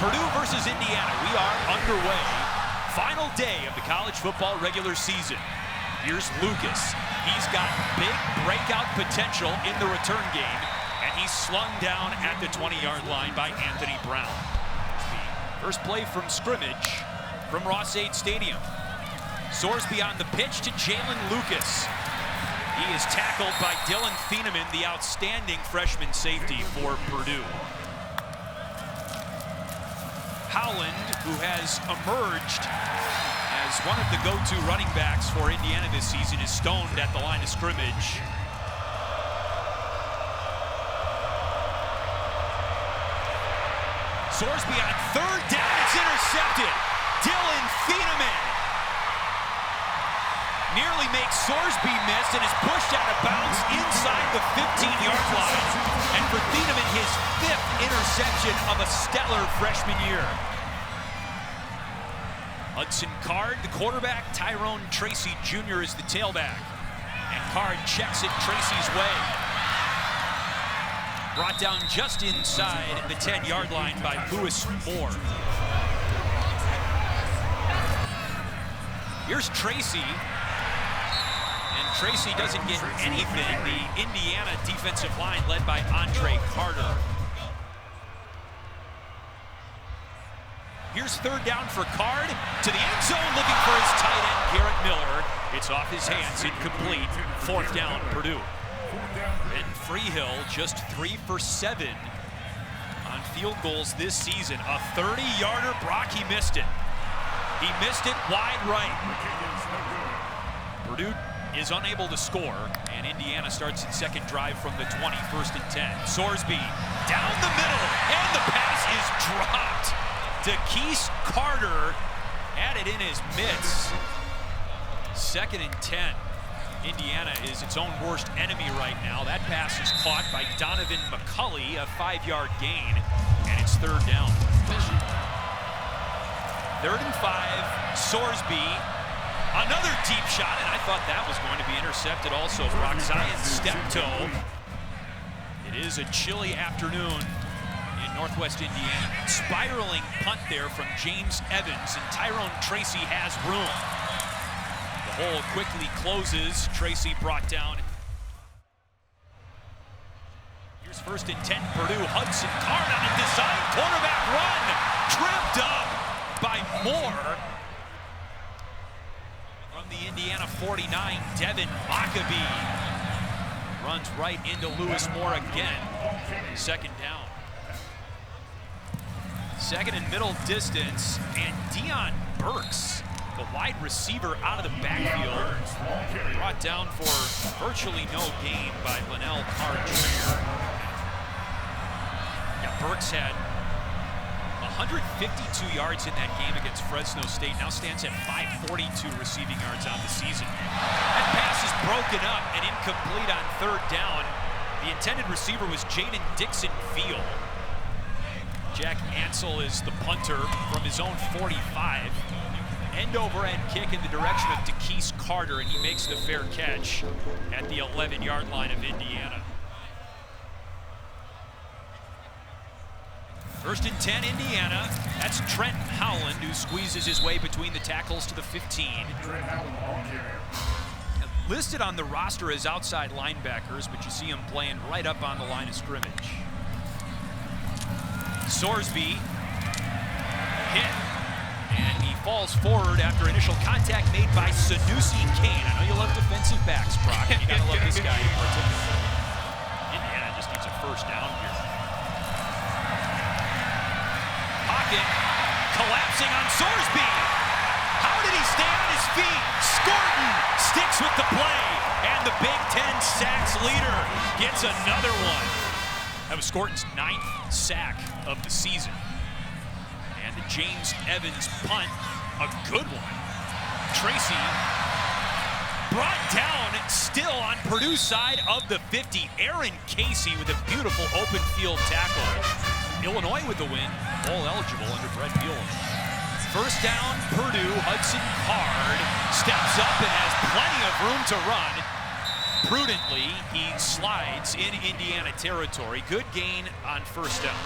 Purdue versus Indiana. We are underway. Final day of the college football regular season. Here's Lucas. He's got big breakout potential in the return game, and he's slung down at the 20-yard line by Anthony Brown. First play from scrimmage from Ross-Ade Stadium. Sorsby on the pitch to Jalen Lucas. He is tackled by Dylan Thieneman, the outstanding freshman safety for Purdue. Howland, who has emerged as one of the go-to running backs for Indiana this season, is stoned at the line of scrimmage. Sorsby on third down, it's intercepted. Dylan Thieneman nearly makes Sorsby miss and is pushed out of bounds inside the 15-yard line. And for Thieneman, his 5th interception of a stellar freshman year. Hudson Card, the quarterback. Tyrone Tracy Jr. is the tailback. And Card checks it Tracy's way. Brought down just inside the 10-yard line by Lewis Moore. Here's Tracy. And Tracy doesn't get anything. The Indiana defensive line led by Andre Carter. Here's third down for Card. To the end zone, looking for his tight end, Garrett Miller. It's off his hands, incomplete. 4th down, Purdue. Ben Freehill just 3 for 7 on field goals this season. A 30-yarder, Brock, he missed it. He missed it wide right. Purdue is unable to score, and Indiana starts its second drive from the 20, 1st and 10. Sorsby down the middle, and the pass is dropped. DeKeese Carter had it in his mitts. 2nd and 10. Indiana is its own worst enemy right now. That pass is caught by Donovan McCulley, a 5-yard gain, and it's 3rd down. 3rd and 5, Sorsby. Another deep shot, and I thought that was going to be intercepted also. Brock Zion's step toe. It is a chilly afternoon in Northwest Indiana. Spiraling punt there from James Evans, and Tyrone Tracy has room. The hole quickly closes. Tracy brought down. Here's 1st and 10, Purdue. Hudson Card on a designed quarterback run. Tripped up by Moore. From the Indiana 49, Devin Maccabee runs right into Lewis Moore again. 2nd down. 2nd and middle distance, and Deion Burks, the wide receiver, out of the backfield, brought down for virtually no gain by Linnell Card Jr. Yeah, Burks had 152 yards in that game against Fresno State, now stands at 542 receiving yards on the season. That pass is broken up and incomplete on 3rd down. The intended receiver was Jaden Dixon Field. Jack Ansel is the punter from his own 45. End-over-end kick in the direction of DeKeese Carter, and he makes the fair catch at the 11-yard line of Indiana. 1st and 10, Indiana. That's Trent Howland, who squeezes his way between the tackles to the 15. Listed on the roster as outside linebackers, but you see him playing right up on the line of scrimmage. Sorsby hit, and he falls forward after initial contact made by Sanusi Kane. I know you love defensive backs, Brock. You gotta love this guy in particular. Indiana just needs a 1st down here. Pocket collapsing on Sorsby. How did he stay on his feet? Scorton sticks with the play, and the Big Ten sacks leader gets another one. That was Scorton's 9th sack of the season. And the James Evans punt, a good one. Tracy brought down still on Purdue's side of the 50. Aaron Casey with a beautiful open field tackle. Illinois with the win, all eligible under Brett Bielema. 1st down, Purdue. Hudson Card steps up and has plenty of room to run. Prudently, he slides in Indiana territory. Good gain on 1st down.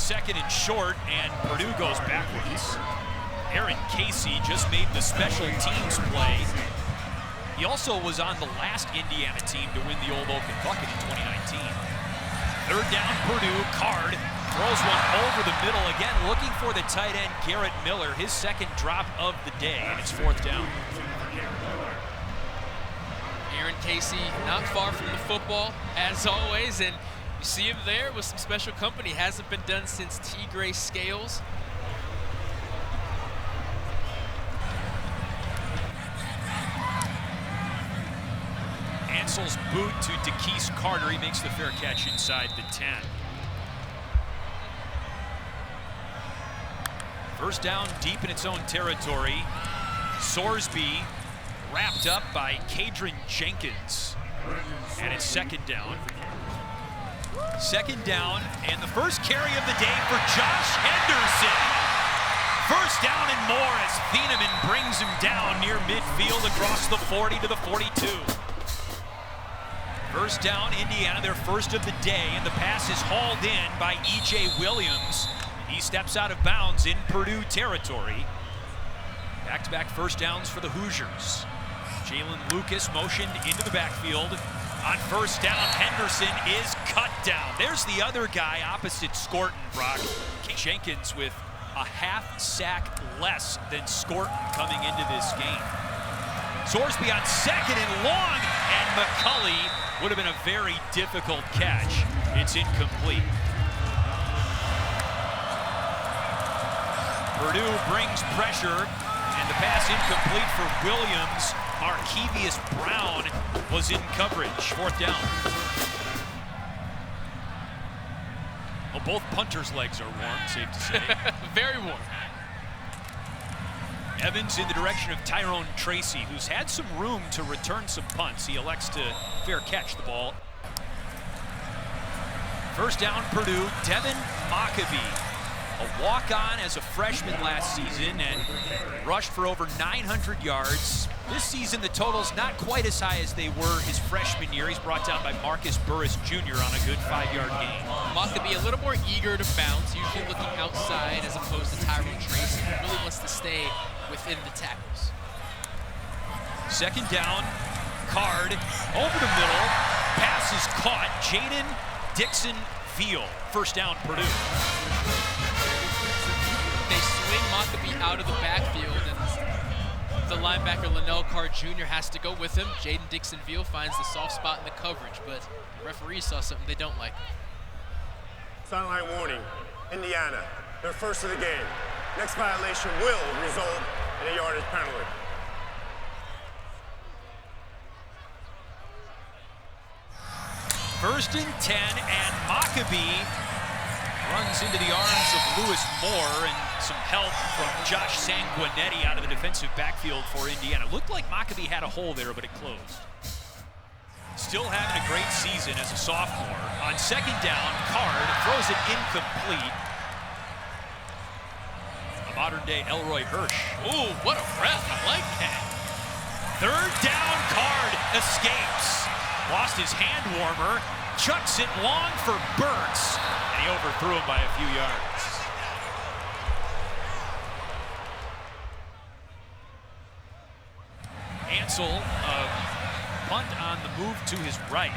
second and short, and Purdue goes backwards. Aaron Casey just made the special teams play. He also was on the last Indiana team to win the Old Oaken Bucket in 2019. Third down, Purdue. Card throws one over the middle again, looking for the tight end, Garrett Miller, his second drop of the day, and it's fourth down. Aaron Casey not far from the football, as always, and you see him there with some special company. Hasn't been done since T. Gray Scales. Ansel's boot to DeKeese Carter. He makes the fair catch inside the 10. First down deep in its own territory. Sorsby wrapped up by Kadron Jenkins. And it's second down. Second down, and the first carry of the day for Josh Henderson. First down and more as Thieneman brings him down near midfield across the 40 to the 42. First down, Indiana, their first of the day, and the pass is hauled in by E.J. Williams. He steps out of bounds in Purdue territory. Back-to-back first downs for the Hoosiers. Jalen Lucas motioned into the backfield. On first down, Henderson is cut down. There's the other guy opposite Scorton, Brock. Jenkins with a half sack less than Scorton coming into this game. Sorsby on second and long, and McCulley would have been a very difficult catch. It's incomplete. Purdue brings pressure, and the pass incomplete for Williams. Markevius Brown was in coverage. Fourth down. Well, both punters' legs are warm, safe to say. Very warm. Evans in the direction of Tyrone Tracy, who's had some room to return some punts. He elects to fair catch the ball. First down, Purdue. Devin Mockabee, a walk-on as a freshman last season and rushed for over 900 yards. This season, the total's not quite as high as they were his freshman year. He's brought down by Marcus Burris Jr. on a good 5-yard gain. Mockabee a little more eager to bounce, usually looking outside as opposed to Tyrone Tracy, who really wants to stay within the tackles. Second down, Card over the middle. Pass is caught. Jaden Dixon-Veal. First down, Purdue. They swing Mockabee out of the backfield, and the linebacker Linnell Card Jr. has to go with him. Jaden Dixon-Veal finds the soft spot in the coverage, but the referee saw something they don't like. Sideline warning, Indiana, their first of the game. Next violation will result in a yardage penalty. First and 10, and Mockabee runs into the arms of Lewis Moore, and some help from Josh Sanguinetti out of the defensive backfield for Indiana. Looked like Mockabee had a hole there, but it closed. Still having a great season as a sophomore. On second down, Card throws it incomplete. A modern-day Elroy Hirsch. Ooh, what a ref, I like that. Third down, Card escapes. Lost his hand warmer, chucks it long for Burks, and he overthrew him by a few yards. Ansel, punt on the move to his right.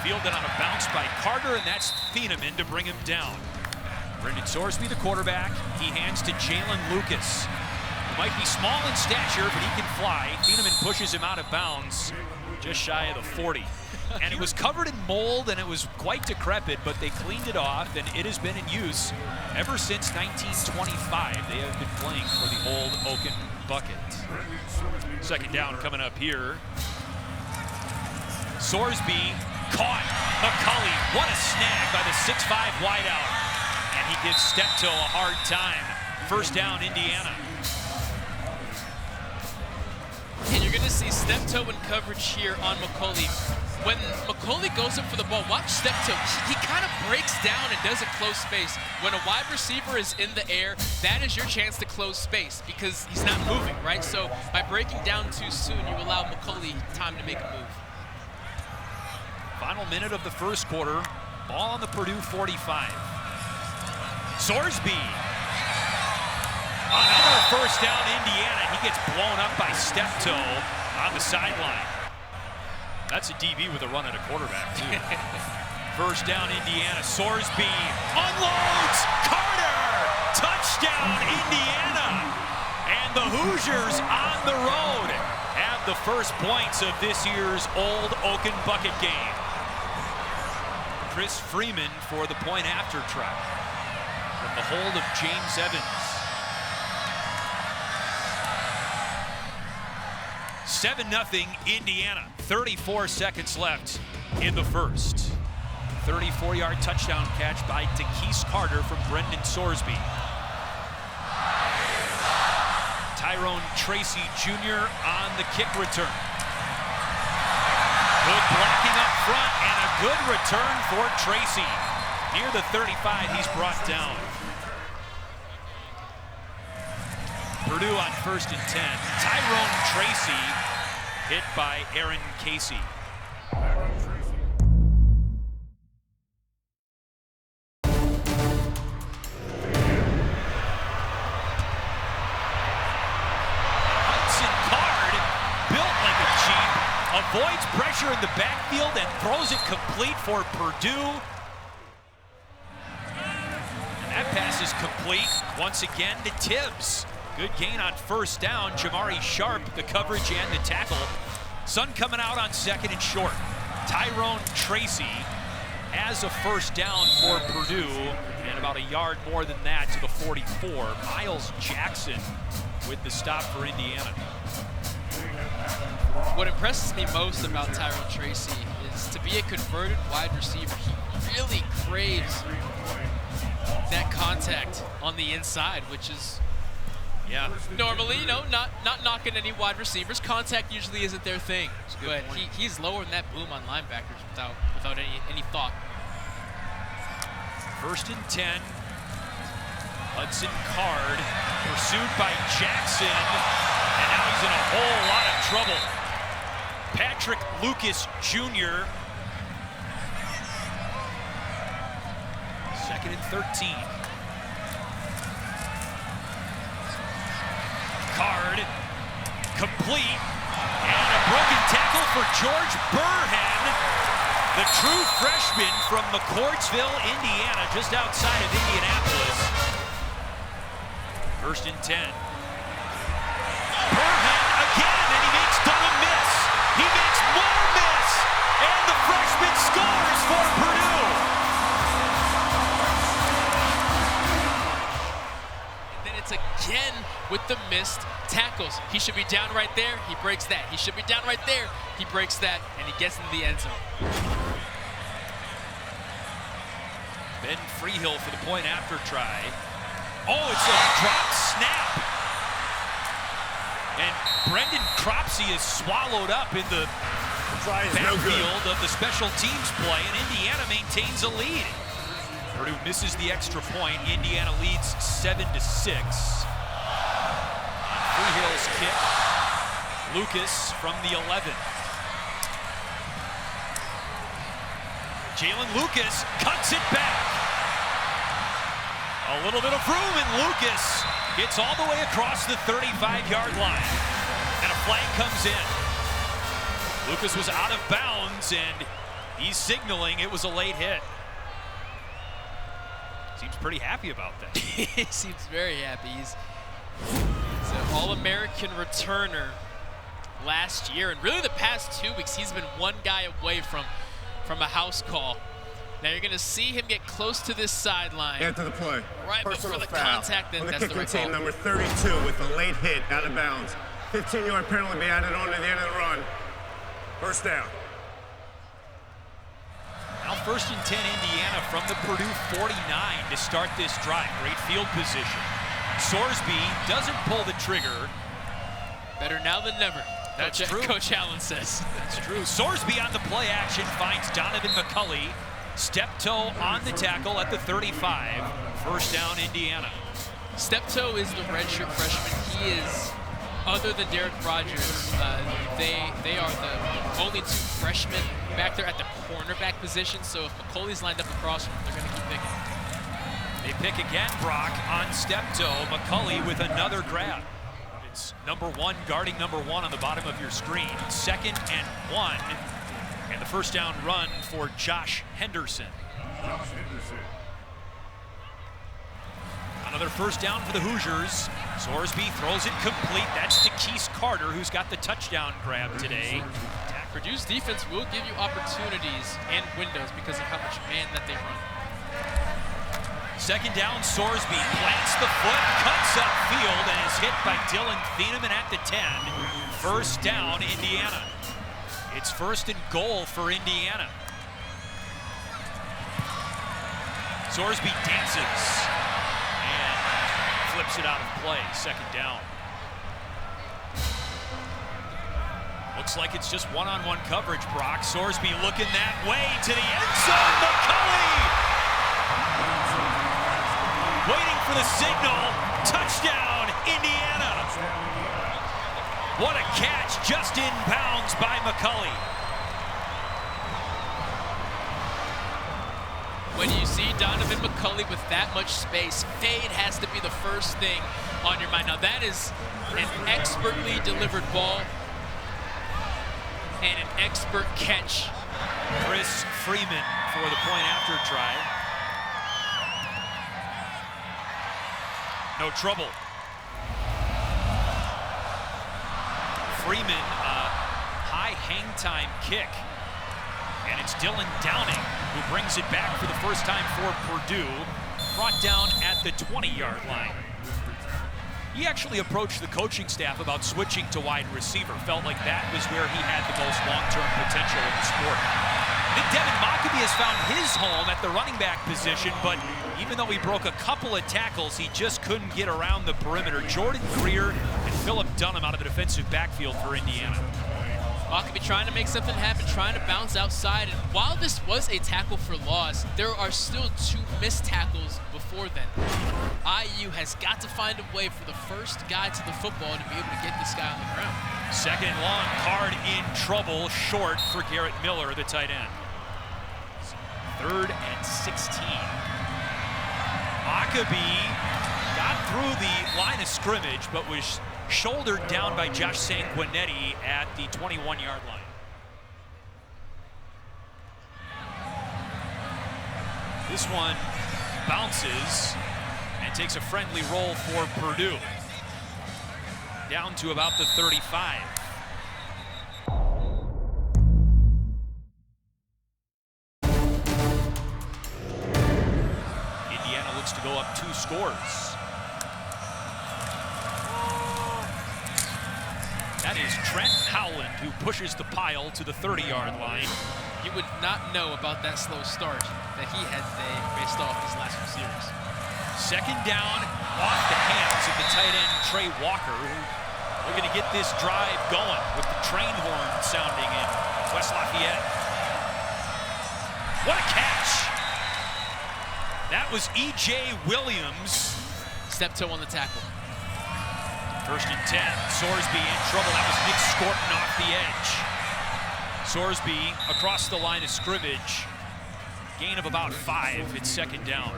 Fielded on a bounce by Carter, and that's Thieneman to bring him down. Brendan Sorsby, the quarterback. He hands to Jalen Lucas, who might be small in stature, but he can fly. Thieneman pushes him out of bounds, just shy of the 40. And it was covered in mold, and it was quite decrepit, but they cleaned it off, and it has been in use ever since 1925. They have been playing for the Old Oaken Bucket. Second down coming up here. Sorsby caught McCulley. What a snag by the 6'5 wideout. And he gives Steptoe a hard time. First down, Indiana. And you're going to see Steptoe in coverage here on McCulley. When McCulley goes up for the ball, watch Steptoe. He kind of breaks down and doesn't close space. When a wide receiver is in the air, that is your chance to close space because he's not moving, right? So by breaking down too soon, you allow McCulley time to make a move. Final minute of the first quarter. Ball on the Purdue 45. Sorsby. Another first down, Indiana. He gets blown up by Steptoe on the sideline. That's a DB with a run at a quarterback, too. First down, Indiana. Sorsby unloads. Carter! Touchdown, Indiana! And the Hoosiers on the road have the first points of this year's Old Oaken Bucket game. Chris Freeman for the point after try from the hold of James Evans. 7-0 Indiana, 34 seconds left in the first. 34-yard touchdown catch by Takese Carter from Brendan Sorsby. Tyrone Tracy Jr. on the kick return. Good blocking up front and a good return for Tracy. Near the 35, he's brought down. Purdue on 1st and 10. Tyrone Tracy hit by Aaron Casey. Hudson Card, built like a Jeep, avoids pressure in the backfield and throws it complete for Purdue. And that pass is complete once again to Tibbs. Good gain on first down. Jamari Sharp, the coverage and the tackle. Sun coming out on 2nd and short. Tyrone Tracy has a first down for Purdue, and about a yard more than that to the 44. Miles Jackson with the stop for Indiana. What impresses me most about Tyrone Tracy is to be a converted wide receiver. He really craves that contact on the inside, which is normally, not knocking any wide receivers. Contact usually isn't their thing, but he's lowering that boom on linebackers without any thought. 1st and 10. Hudson Card pursued by Jackson, and now he's in a whole lot of trouble. Patrick Lucas Jr. 2nd and 13. Card, complete, and a broken tackle for George Burhan, the true freshman from McCourtsville, Indiana, just outside of Indianapolis. 1st and 10. Burhan again, and he makes double miss. He makes more miss, and the freshman scores for Purdue. And then it's again with the missed tackles. He should be down right there, he breaks that. He should be down right there, he breaks that, and he gets into the end zone. Ben Freehill for the point after try. Oh, it's a drop snap. And Brendan Cropsey is swallowed up in the backfield of the special teams play, and Indiana maintains a lead. Purdue misses the extra point. Indiana leads 7-6. Freehill's kick. Lucas from the 11. Jalen Lucas cuts it back. A little bit of room, and Lucas gets all the way across the 35-yard line. And a flag comes in. Lucas was out of bounds, and he's signaling it was a late hit. Seems pretty happy about that. He seems very happy. He's an All-American returner last year, and really the past 2 weeks he's been one guy away from a house call. Now you're going to see him get close to this sideline. After the play. Right before the contact, then that's the right call. Number 32 with a late hit out of bounds. 15-yard penalty be added on at the end of the run. First down. Now 1st and 10 Indiana from the Purdue 49 to start this drive. Great field position. Sorsby doesn't pull the trigger. Better now than never. That's true. Coach Allen says. That's true. Sorsby on the play action finds Donovan McCulley. Steptoe on the tackle at the 35. First down, Indiana. Steptoe is the redshirt freshman. He is, other than Derek Rogers, they are the only 2 freshmen back there at the cornerback position. So if McCulley's lined up across from him, they're going to keep picking. They pick again, Brock, on step-toe. McCulley with another grab. It's number 1 guarding number 1 on the bottom of your screen. 2nd and 1. And the first down run for Josh Henderson. Another first down for the Hoosiers. Sorsby throws it complete. That's to Keese Carter, who's got the touchdown grab today. Purdue's defense will give you opportunities and windows because of how much man that they run. 2nd down, Sorsby plants the foot, cuts upfield, and is hit by Dylan Thieneman at the 10. First down, Indiana. It's 1st and goal for Indiana. Sorsby dances and flips it out of play. 2nd down. Looks like it's just one-on-one coverage, Brock. Sorsby looking that way to the end zone. McCulley waiting for the signal. Touchdown, Indiana. What a catch, just in bounds by McCulley. When you see Donovan McCulley with that much space, fade has to be the first thing on your mind. Now that is an expertly delivered ball and an expert catch. Chris Freeman for the point after try. No trouble. Freeman, high hang time kick. And it's Dylan Downing who brings it back for the first time for Purdue. Brought down at the 20-yard line. He actually approached the coaching staff about switching to wide receiver. Felt like that was where he had the most long-term potential in the sport. I think Devin Mockabee has found his home at the running back position, but even though he broke a couple of tackles, he just couldn't get around the perimeter. Jordan Greer and Philip Dunham out of the defensive backfield for Indiana. Mockabee trying to make something happen, trying to bounce outside. And while this was a tackle for loss, there are still 2 missed tackles before then. IU has got to find a way for the first guy to the football to be able to get this guy on the ground. 2nd and long, Card in trouble, short for Garrett Miller, the tight end. 3rd and 16. Mockabee got through the line of scrimmage, but was shouldered down by Josh Sanguinetti at the 21-yard line. This one bounces and takes a friendly roll for Purdue. Down to about the 35. Indiana looks to go up 2 scores. That is Trent Howland who pushes the pile to the 30-yard line. You would not know about that slow start that he had today based off his last 2 series. 2nd down, off the hands of the tight end Trey Walker, who looking to get this drive going with the train horn sounding in West Lafayette. What a catch! That was E.J. Williams. Step toe on the tackle. 1st and 10. Sorsby in trouble. That was Nick Scorton off the edge. Sorsby across the line of scrimmage. Gain of about 5. It's 2nd down.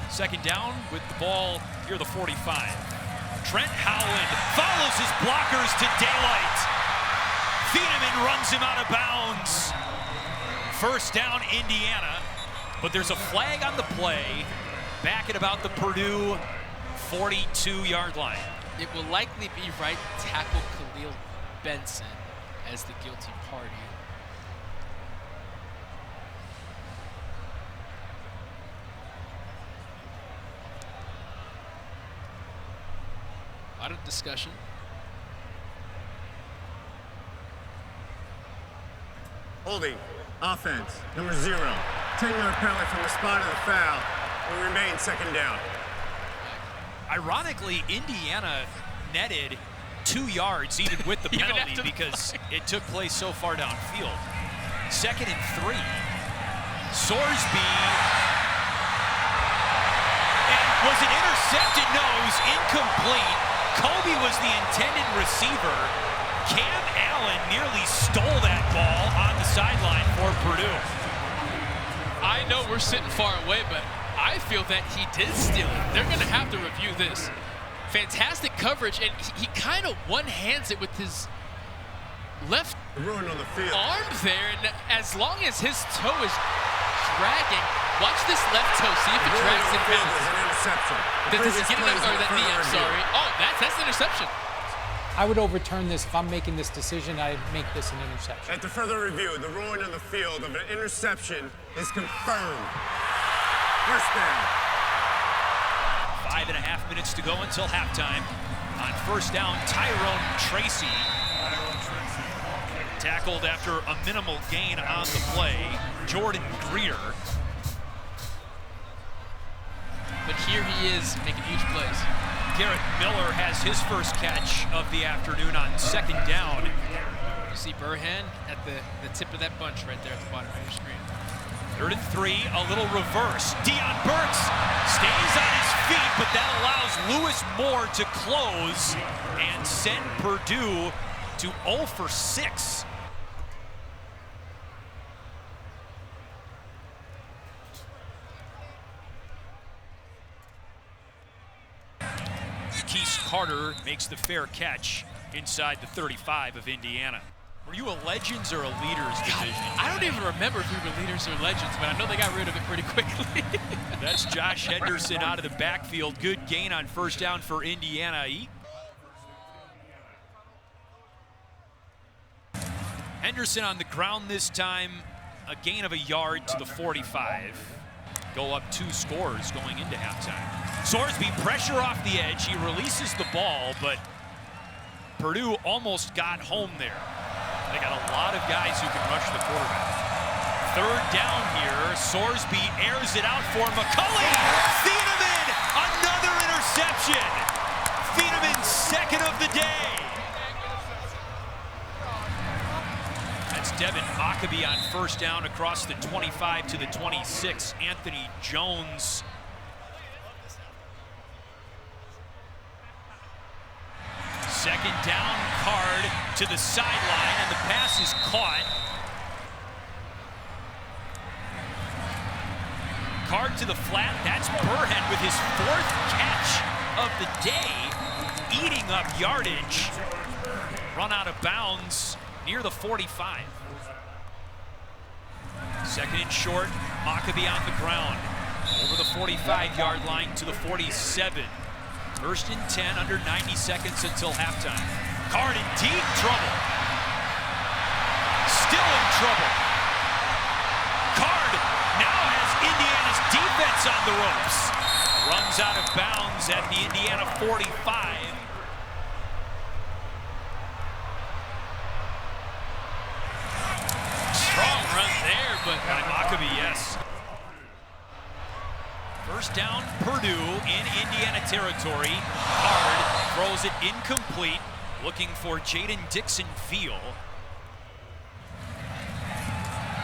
2nd down with the ball near the 45. Trent Howland follows his blockers to daylight. Thieneman runs him out of bounds. 1st down, Indiana. But there's a flag on the play back at about the Purdue 42-yard line. It will likely be right tackle Khalil Benson as the guilty party. A lot of discussion. Holding, offense, number 0. 10-yard penalty from the spot of the foul. We remain 2nd down. Ironically, Indiana netted 2 yards even with the penalty because it took place so far downfield. 2nd and 3. Sorsby. And was it intercepted? No, it was incomplete. Kobe was the intended receiver. Cam Allen nearly stole that ball on the sideline for Purdue. I know we're sitting far away, but I feel that he did steal it. They're going to have to review this. Fantastic coverage, and he kind of one-hands it with his left arm there, and as long as his toe is dragging, watch this left toe, see if it drags in bounds. Does he get it up, or that knee, I'm sorry. Oh, that's an interception. I would overturn this. If I'm making this decision, I'd make this an interception. After further review, the ruling on the field of an interception is confirmed. First down. 5.5 minutes to go until halftime. On first down, Tyrone Tracy. Tackled after a minimal gain on the play. Jordan Greer. But here he is making huge plays. Garrett Miller has his first catch of the afternoon on second down. You see Burhan at the tip of that bunch right there at the bottom of your screen. 3rd and 3, a little reverse. Deion Burks stays on his feet, but that allows Lewis Moore to close and send Purdue to 0 for 6. Keith Carter makes the fair catch inside the 35 of Indiana. Were you a Legends or a Leaders division? I don't even remember if we were Leaders or Legends, but I know they got rid of it pretty quickly. That's Josh Henderson out of the backfield. Good gain on first down for Indiana. Henderson on the ground this time, a gain of a yard to the 45. Go up 2 scores going into halftime. Sorsby, pressure off the edge. He releases the ball, but Purdue almost got home there. They got a lot of guys who can rush the quarterback. 3rd down here. Sorsby airs it out for McCulley. Thieneman, another interception. Thieneman's 2nd of the day. That's Devin Mockabee on first down across the 25 to the 26. Anthony Jones. Second down, Card to the sideline, and the pass is caught. Card to the flat. That's Burhan with his 4th catch of the day, eating up yardage. Run out of bounds near the 45. 2nd and short, Mockabee on the ground. Over the 45-yard line to the 47. 1st and 10, under 90 seconds until halftime. Card in deep trouble. Still in trouble. Card now has Indiana's defense on the ropes. Runs out of bounds at the Indiana 45. Strong run there, but by Mockabee, yes. First down, Purdue in Indiana territory. Card throws it incomplete, looking for Jaden Dixon-Veal.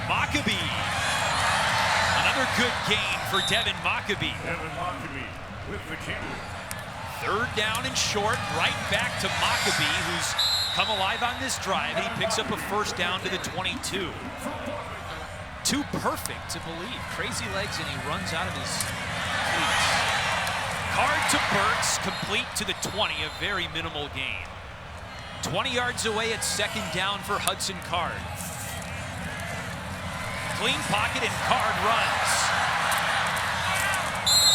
Mockabee. Another good gain for Devin Mockabee. With the kick. 3rd down and short, right back to Mockabee, who's come alive on this drive, and he picks up a first down to the 22. Too perfect to believe. Crazy legs, and he runs out of his cleats. Card to Burks, complete to the 20, a very minimal gain. 20 yards away at 2nd down for Hudson Card. Clean pocket, and Card runs.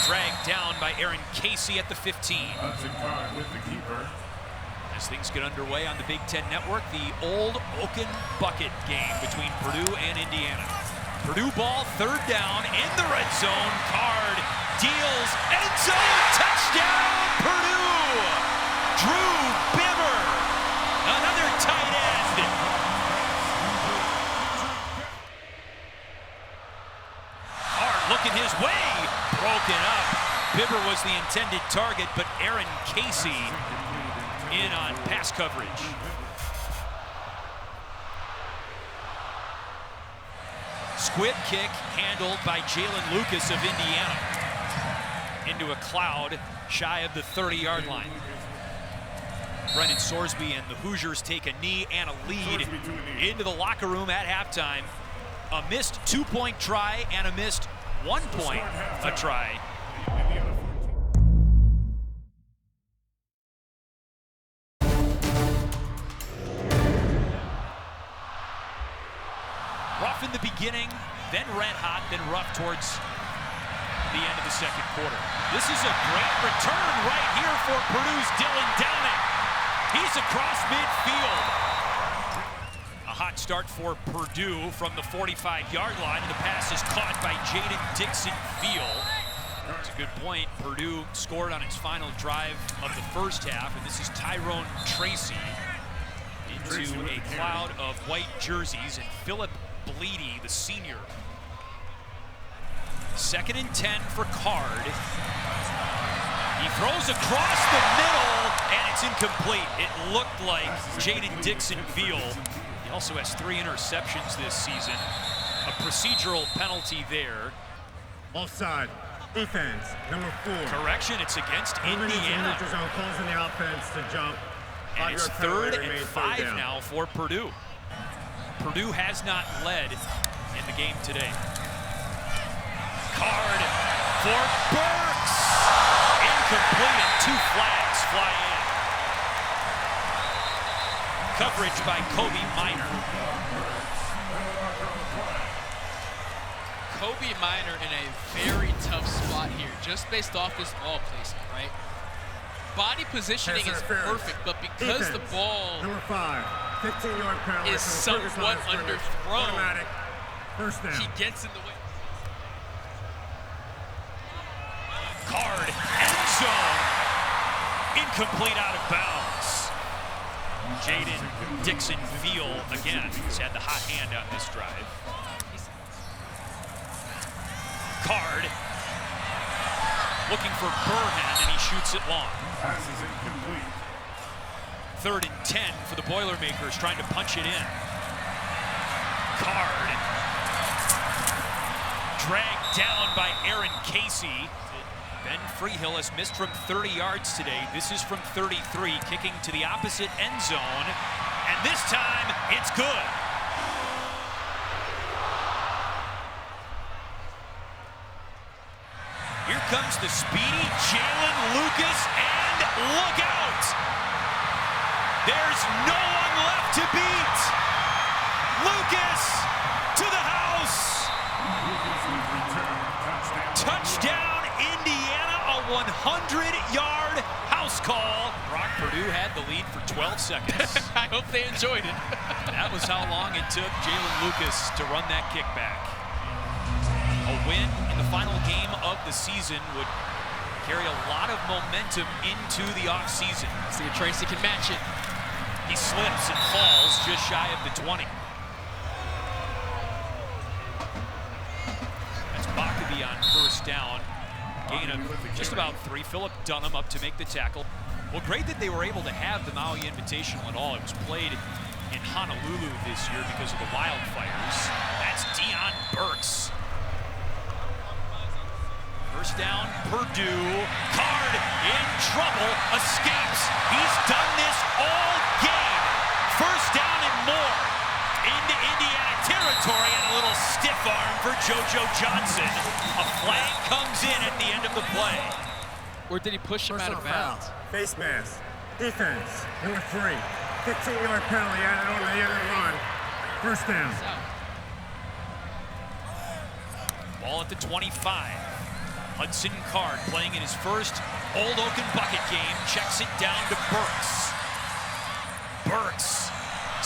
Dragged down by Aaron Casey at the 15. Hudson Card with the keeper. As things get underway on the Big Ten Network, the Old Oaken Bucket game between Purdue and Indiana. Purdue ball, 3rd down, in the red zone. Card deals, end zone, touchdown, Purdue! Drew Bibber, another tight end. Card looking his way, broken up. Bibber was the intended target, but Aaron Casey in on pass coverage. Squib kick handled by Jalen Lucas of Indiana. Into a cloud shy of the 30-yard line. Brennan Sorsby and the Hoosiers take a knee and a lead into the locker room at halftime. A missed 2-point try and a missed 1 point a try. Rough in the beginning, then red hot, then rough towards the end of the second quarter. This is a great return right here for Purdue's Dylan Downing. He's across midfield. A hot start for Purdue from the 45-yard line, and the pass is caught by Jaden Dixon-Field. That's a good point. Purdue scored on its final drive of the first half, and this is Tyrone Tracy into a cloud of white jerseys, and Philip Bleedy, the senior. 2nd and 10 for Card. He throws across the middle, and it's incomplete. It looked like Jaden Dixon-Field. He also has 3 interceptions this season. A procedural penalty there. Offside. Defense, number 4. Correction, it's against Indiana. Calls in the offense to jump. And it's 3rd and 5 now for Purdue. Purdue has not led in the game today. Card for Burks. Incomplete, and 2 flags fly in. Coverage by Kobe Minor. Kobe Minor in a very tough spot here, just based off this ball placement, right? Body positioning is perfect, but because the ball number 5, 15-yard penalty is somewhat underthrown, first down. he gets in the way. Card, end zone. Incomplete, out of bounds. Jaden Dixon-Field again has had the hot hand on this drive. Card looking for Burhan, and he shoots it long. Pass is incomplete. 3rd and 10 for the Boilermakers, trying to punch it in. Card dragged down by Aaron Casey. Ben Freehill has missed from 30 yards today. This is from 33, kicking to the opposite end zone, and this time it's good. Here comes the speedy Jalen Lucas, and look out! There's no one left to beat! Lucas to the house! Touchdown, Indiana, a 100-yard house call. Brock Purdue had the lead for 12 seconds. I hope they enjoyed it. That was how long it took Jalen Lucas to run that kickback. A win in the final game of the season would carry a lot of momentum into the offseason. See if Tracy can match it. He slips and falls just shy of the 20. That's Bakaby on first down. Gain of just about 3. Philip Dunham up to make the tackle. Well, great that they were able to have the Maui Invitational at all. It was played in Honolulu this year because of the wildfires. That's Deion Burks. First down, Purdue. Card in trouble, escapes. He's done this all game. First down and more into Indiana territory, and a little stiff arm for JoJo Johnson. A flag comes in at the end of the play. Or did he push him out of bounds? Face mask. Defense, number 3. 15-yard penalty added on the end of the run. First down. Ball at the 25. Hudson Card playing in his first Old Oaken Bucket game, checks it down to Burks. Burks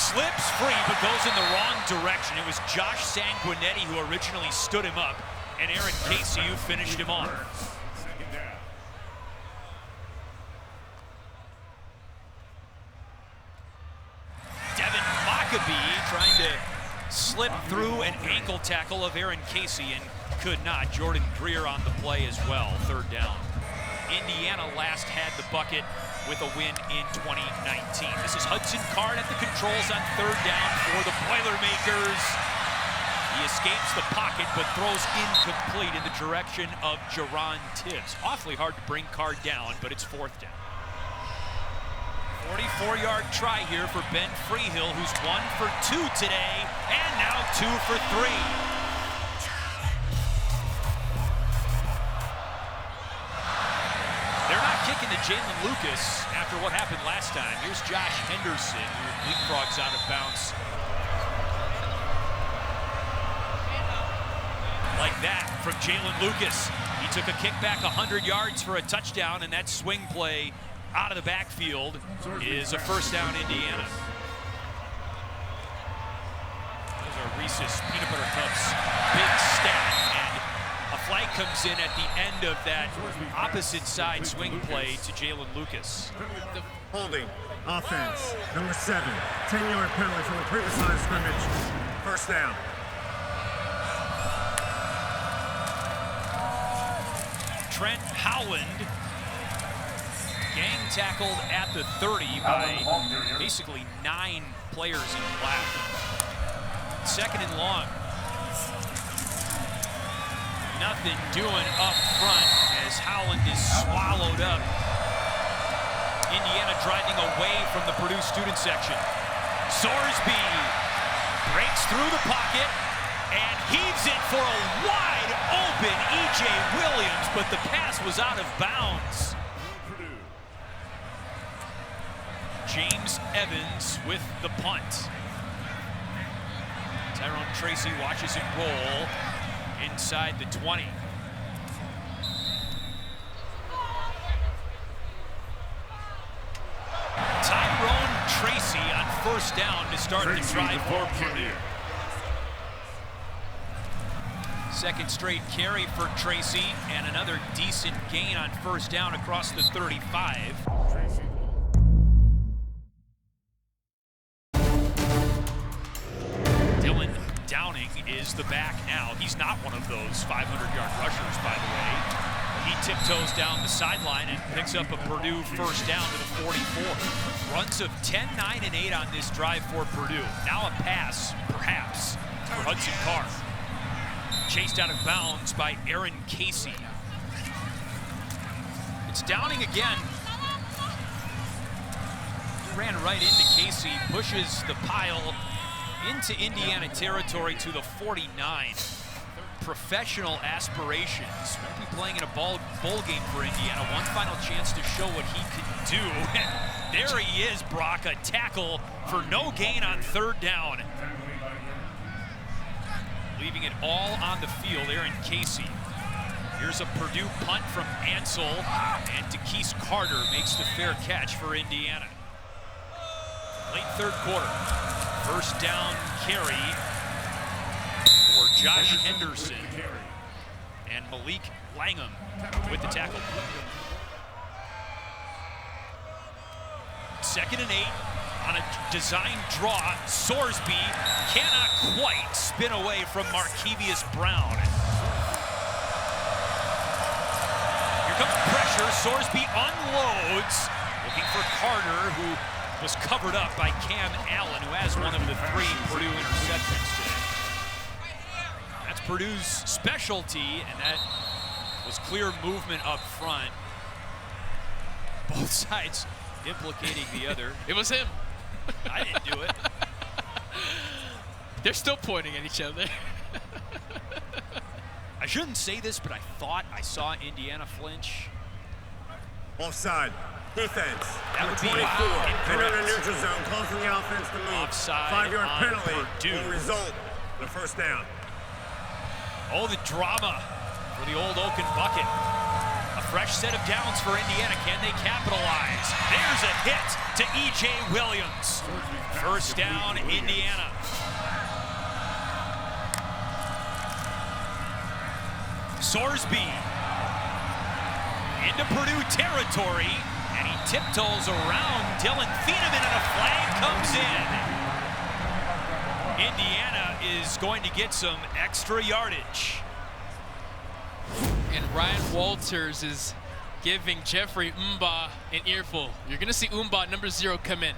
slips free, but goes in the wrong direction. It was Josh Sanguinetti who originally stood him up, and Aaron Casey who finished him off. Second down. Devin Bakaby trying to slip through an ankle tackle of Aaron Casey, and could not. Jordan Greer on the play as well. 3rd down. Indiana last had the bucket with a win in 2019. This is Hudson Card at the controls on 3rd down for the Boilermakers. He escapes the pocket but throws incomplete in the direction of Jerron Tibbs. Awfully hard to bring Card down, but it's 4th down. 44-yard try here for Ben Freehill, who's 1 for 2 today, and now 2 for 3. to Jalen Lucas after what happened last time. Here's Josh Henderson, who leapfrogs out of bounds. Like that from Jalen Lucas. He took a kickback 100 yards for a touchdown, and that swing play out of the backfield is a first down, Indiana. Those are Reese's Peanut Butter Cups. Big stack, and a flag comes in at the end of that opposite side swing play to Jalen Lucas. Holding, offense, number 7. 10-yard penalty from the previous line of scrimmage. First down. Trent Howland gang tackled at the 30 by basically 9 players in black. Second and long. Nothing doing up front as Howland is swallowed up. Indiana driving away from the Purdue student section. Sorsby breaks through the pocket and heaves it for a wide open E.J. Williams, but the pass was out of bounds. James Evans with the punt. Tyrone Tracy watches it roll inside the 20. Tyrone Tracy on first down to start the drive for Purdue. Second straight carry for Tracy, and another decent gain on first down across the 35. Dylan Downing is the back now. He's not one of those 500-yard rushers, by the way. He tiptoes down the sideline and picks up a Purdue first down to the 44. Runs of 10, 9, and 8 on this drive for Purdue. Now a pass, perhaps, for Hudson Card. Chased out of bounds by Aaron Casey. It's Downing again. Ran right into Casey, pushes the pile into Indiana territory to the 49. Professional aspirations. Won't be playing in a bowl game for Indiana. One final chance to show what he can do. There he is, Brock. A tackle for no gain on third down. Leaving it all on the field, Aaron Casey. Here's a Purdue punt from Ansel, and Takese Carter makes the fair catch for Indiana. Late third quarter. First down carry for Josh Henderson. And Malik Langham with the tackle. Second and 8. On a design draw, Sorsby cannot quite spin away from Markevius Brown. Here comes pressure. Sorsby unloads, looking for Carter, who was covered up by Cam Allen, who has one of the 3 Purdue interceptions today. That's Purdue's specialty, and that was clear movement up front. Both sides implicating the other. It was him. I didn't do it. They're still pointing at each other. I shouldn't say this, but I thought I saw Indiana flinch. Offside. Defense. That would be 24. Enter incorrect. the neutral zone, calling the offense to move. Offside 5-yard on penalty Purdue. will result in a first down. Oh, the drama for the Old Oaken Bucket. A fresh set of downs for Indiana. Can they capitalize? There's a hit to E.J. Williams. First down, Indiana. Sorsby into Purdue territory, and he tiptoes around Dylan Thieneman, and a flag comes in. Indiana is going to get some extra yardage. And Ryan Walters is giving Jeffrey Umba an earful. You're going to see Umba, number 0, come in.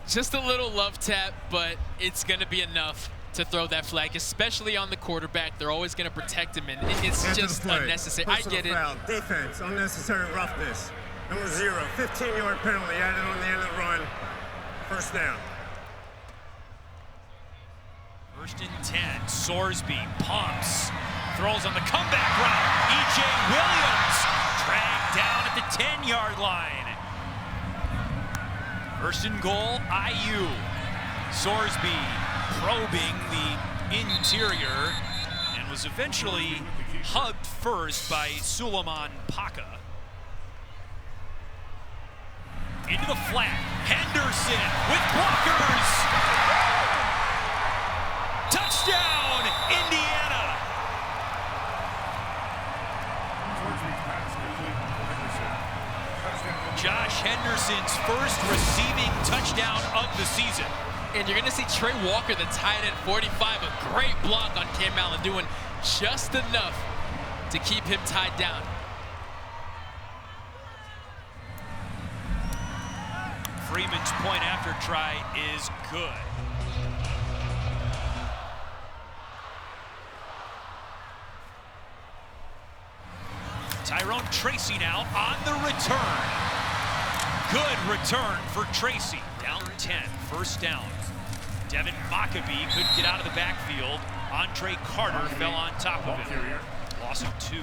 Just a little love tap, but it's going to be enough to throw that flag, especially on the quarterback. They're always going to protect him, and it's just unnecessary. I get it. Foul. Defense, unnecessary roughness. Number 0, 15-yard penalty added on the end of the run. First down. First and 10, Sorsby pumps, throws on the comeback route. E.J. Williams dragged down at the 10-yard line. First and goal, IU. Sorsby probing the interior and was eventually hugged first by Suleiman Paka. Into the flat, Henderson with blockers. Touchdown, Indiana. Josh Henderson's first receiving touchdown of the season. And you're going to see Trey Walker, the tight end, 45, a great block on Cam Allen, doing just enough to keep him tied down. Freeman's point after try is good. Tyrone Tracy now on the return. Good return for Tracy. Down 10, first down. Devin Maccabee couldn't get out of the backfield. Andre Carter fell on top of him. Loss of 2.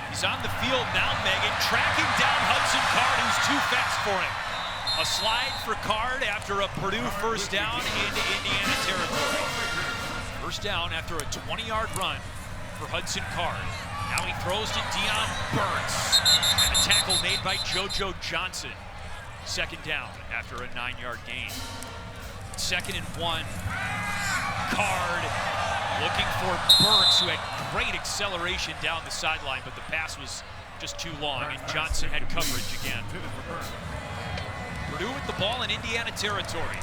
He's on the field now, Megan, tracking down Hudson Card, who's too fast for him. A slide for Card after a Purdue first down into Indiana territory. First down after a 20-yard run for Hudson Card. Now he throws to Deion Burks. And a tackle made by JoJo Johnson. Second down after a 9-yard gain. 2nd and 1. Card looking for Burks, who had great acceleration down the sideline, but the pass was just too long, and Johnson had coverage again. Purdue with the ball in Indiana territory.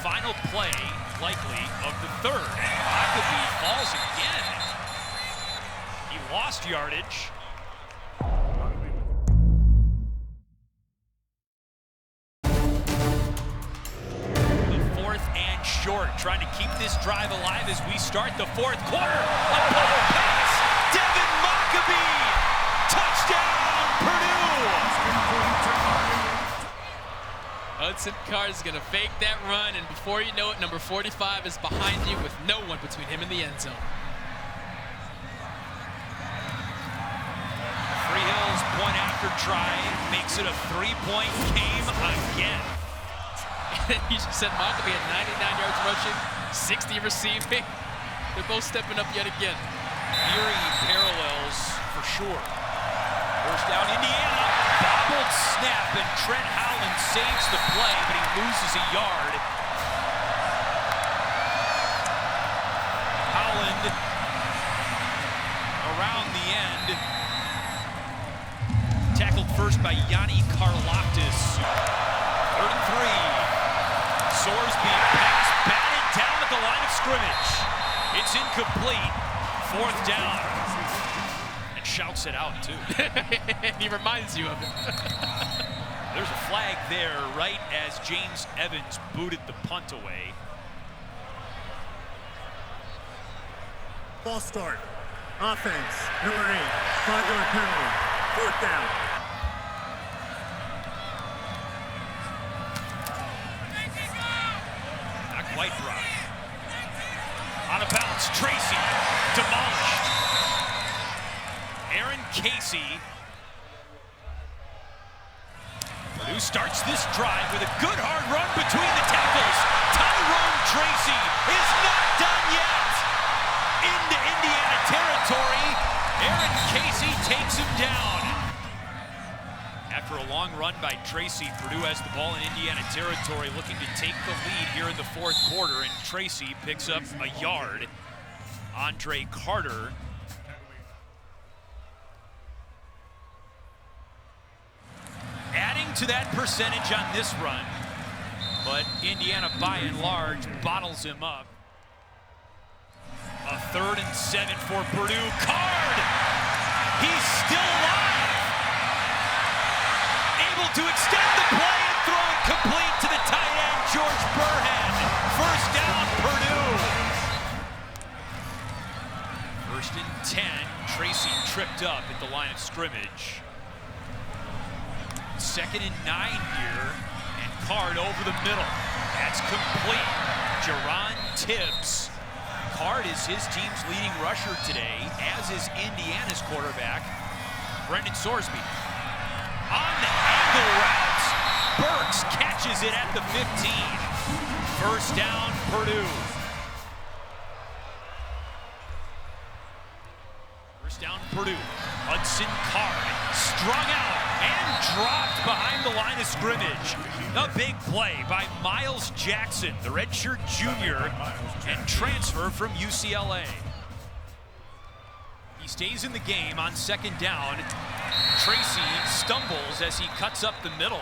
Final play, likely, of the 3rd. And Maccabee falls again. He lost yardage. Short, trying to keep this drive alive as we start the 4th quarter. A power pass, Devin Maccabee, touchdown Purdue. Hudson Card is going to fake that run, and before you know it, number 45 is behind you with no one between him and the end zone. Free Hills point after try makes it a 3-point game again. You just said Maccabee had 99 yards rushing, 60 receiving. They're both stepping up yet again. Eerie parallels for sure. First down, Indiana. Bobbled snap, and Trent Howland saves the play, but he loses a yard. Howland around the end. Tackled first by Yanni Karlaftis. 3rd and 3. Sorsby pass batted down at the line of scrimmage. It's incomplete. 4th down. And shouts it out, too. He reminds you of it. There's a flag there right as James Evans booted the punt away. False start. Offense, number 8. 5-yard penalty. 4th down. White Rock. Out of bounds, Tracy demolished. Aaron Casey. Purdue starts this drive with a good hard run between the tackles. Tyrone Tracy is not done yet. Into Indiana territory. Aaron Casey takes him down. After a long run by Tracy, Purdue has the ball in Indiana territory, looking to take the lead here in the 4th quarter, and Tracy picks up a yard. Andre Carter. Adding to that percentage on this run, but Indiana, by and large, bottles him up. A 3rd and 7 for Purdue. Card! He's still alive! Able to extend the play and throw it complete to the tight end, George Burhead. First down, Purdue. 1st and 10. Tracy tripped up at the line of scrimmage. 2nd and 9 here, and Card over the middle. That's complete. Jerron Tibbs Card is his team's leading rusher today, as is Indiana's quarterback, Brendan Sorsby. On the angle route, Burks catches it at the 15. First down, Purdue. First down, Purdue. Hudson Card strung out and dropped behind the line of scrimmage. A big play by Miles Jackson, the redshirt junior and transfer from UCLA. He stays in the game on second down. Tracy stumbles as he cuts up the middle.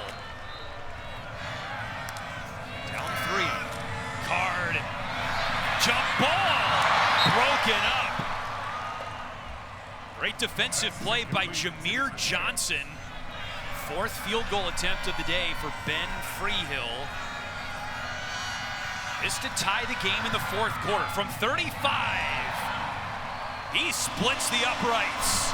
Down 3. Card. Jump ball. Broken up. Great defensive play by Jameer Johnson. 4th field goal attempt of the day for Ben Freehill. This to tie the game in the 4th quarter from 35. He splits the uprights.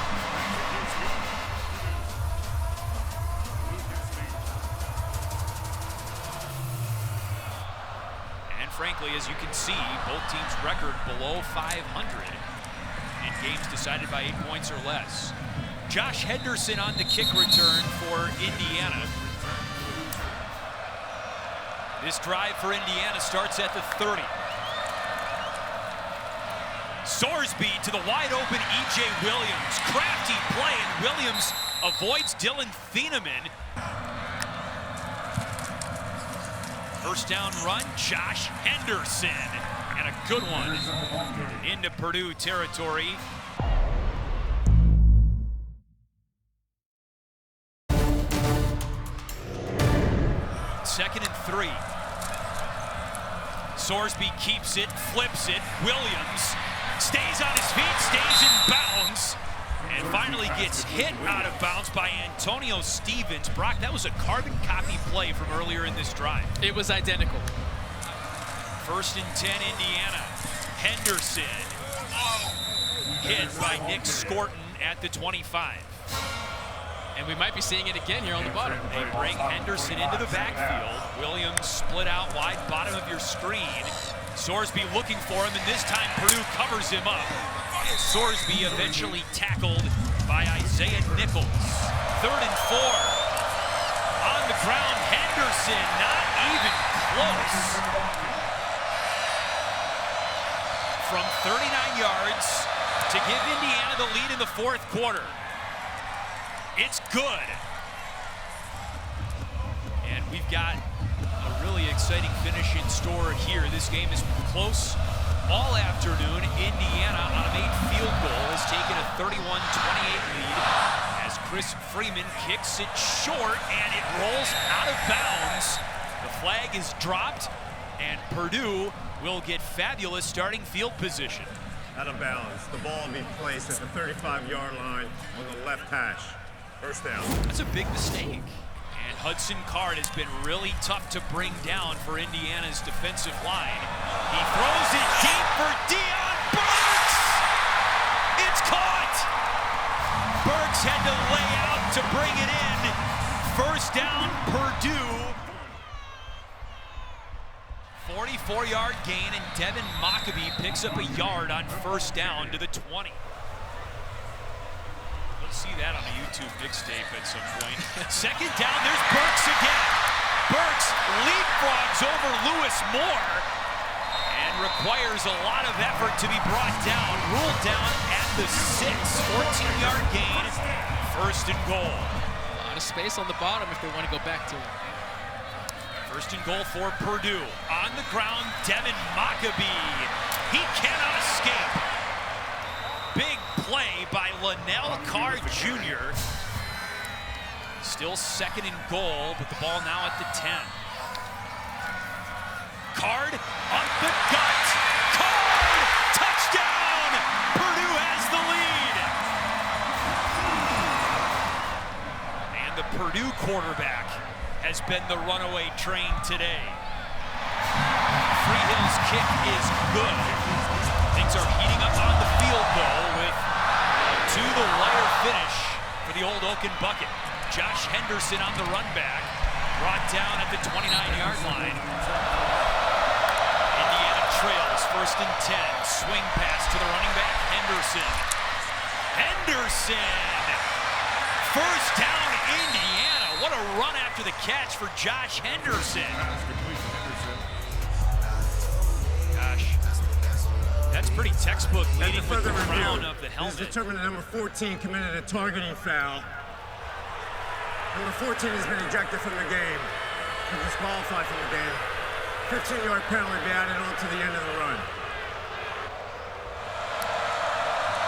And frankly, as you can see, both teams' record below 500 in games decided by 8 points or less. Josh Henderson on the kick return for Indiana. This drive for Indiana starts at the 30. Sorsby to the wide open E.J. Williams. Crafty play, and Williams avoids Dylan Thieneman. First down run, Josh Henderson. And a good one into Purdue territory. Second and 3. Sorsby keeps it, flips it. Williams stays on his feet, stays in bounds, and finally gets hit out of bounds by Antonio Stevens. Brock, that was a carbon copy play from earlier in this drive. It was identical. First and 10, Indiana. Henderson hit by Nick Scorton at the 25. And we might be seeing it again here on the bottom. They bring Henderson into the backfield. Williams split out wide, bottom of your screen. Sorsby looking for him, and this time Purdue covers him up. Sorsby eventually tackled by Isaiah Nichols. 3rd and 4. On the ground, Henderson not even close. From 39 yards to give Indiana the lead in the 4th quarter. It's good. And we've got a really exciting finish in store here. This game is close all afternoon. Indiana on a made field goal has taken a 31-28 lead as Chris Freeman kicks it short and it rolls out of bounds. The flag is dropped and Purdue will get fabulous starting field position. Out of bounds. The ball will be placed at the 35-yard line on the left hash. First down. That's a big mistake. And Hudson Card has been really tough to bring down for Indiana's defensive line. He throws it deep for Deion Burks! It's caught! Burks had to lay out to bring it in. First down, Purdue. 44-yard gain, and Devin Mockabee picks up a yard on first down to the 20. We'll see that on a YouTube mixtape at some point. Second down, there's Burks again. Burks leapfrogs over Lewis Moore and requires a lot of effort to be brought down. Ruled down at the 6. 14-yard gain, first and goal. A lot of space on the bottom if they want to go back to it. First and goal for Purdue. On the ground, Devin Mockabee. He cannot escape. Big play by Linnell Card Jr. Still second and goal, but the ball now at the 10. Card up the gut. Card! Touchdown! Purdue has the lead. And the Purdue quarterback has been the runaway train today. Freehill's kick is good. Things are heating up on the field, though, with to the wire finish for the Old Oaken Bucket. Josh Henderson on the run back, brought down at the 29-yard line. Indiana trails, 1st and 10. Swing pass to the running back, Henderson. First down, Indiana. What a run after the catch for Josh Henderson. Gosh, that's pretty textbook leading with the crown of the helmet. It's determined that number 14 committed a targeting foul. Number 14 has been ejected from the game and disqualified from the game. 15-yard penalty be added on to the end of the run.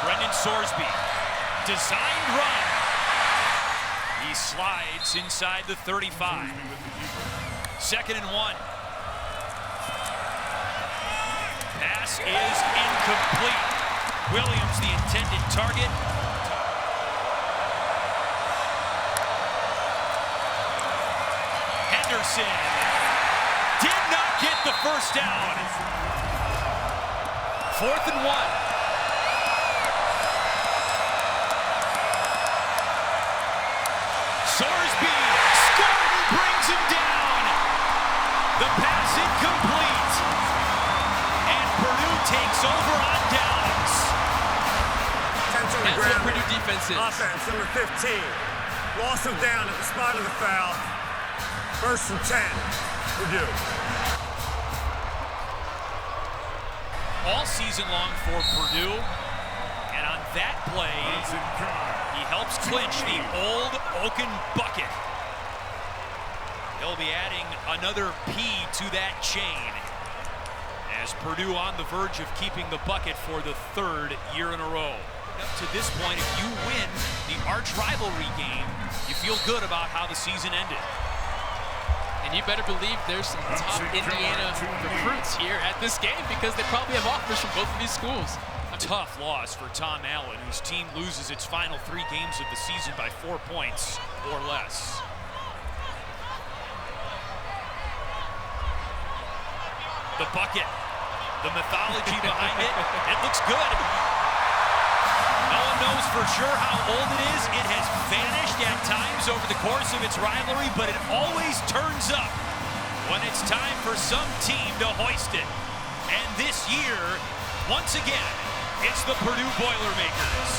Brendan Sorsby, designed run. He slides inside the 35. 2nd and 1. Pass is incomplete. Williams, the intended target. Henderson did not get the first down. 4th and 1. Sorsby, Scourton brings him down. The pass incomplete. And Purdue takes over on downs. Attention to That's what ground. Purdue defense is. Offense, number 15. Loss of down at the spot of the foul. 1st and 10, Purdue. All season long for Purdue. And on that play, Hudson Card. he helps clinch the Old Oaken Bucket. He'll be adding another P to that chain as Purdue on the verge of keeping the bucket for the 3rd year in a row. Up to this point, if you win the arch rivalry game, you feel good about how the season ended. And you better believe there's some top Indiana recruits here at this game because they probably have offers from both of these schools. Tough loss for Tom Allen, whose team loses its final 3 games of the season by 4 points or less. The bucket, the mythology behind it, it looks good. No one knows for sure how old it is. It has vanished at times over the course of its rivalry, but it always turns up when it's time for some team to hoist it. And this year, once again, it's the Purdue Boilermakers.